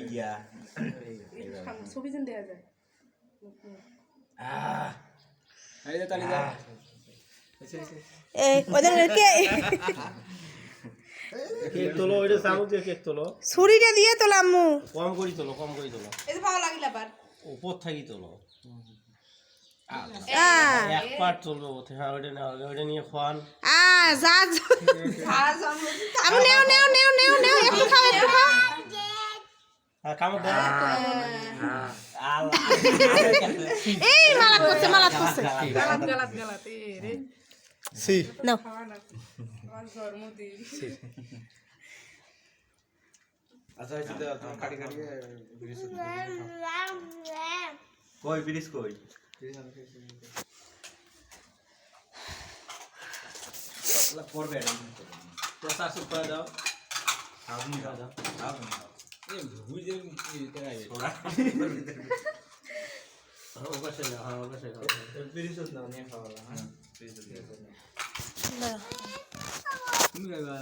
ইয়া ছবি যেন দেখা যায় এই যে তালি দাও এই ওদের কে কেক তোলো ওইটা চামচ দিয়ে কেক তোলো ছুরিটা দিয়ে তোলা আম্মু কম করে তোলো এই যে ভালো লাগিলা বার উপর থাকি তোলো আ এক পার্ট চলবে ওতে হ্যাঁ ওইটা নিয়ে খান যা আমি নেও একটু খাও আর কামড় দাও এই মালাত করছে গালাত রে সি নাও আচ্ছা এই যে কাটি বিরিশ কই বিরিশ কই করবে প্রসাদ সুপ করে দাও আপনি দাও আপনি এই ভুই যে তেরাই অবশ্যই না অবশ্যই বিরিশ নাও নিয়ে খাওয়া হ্যাঁ বিরিশ না তুমি গাইবা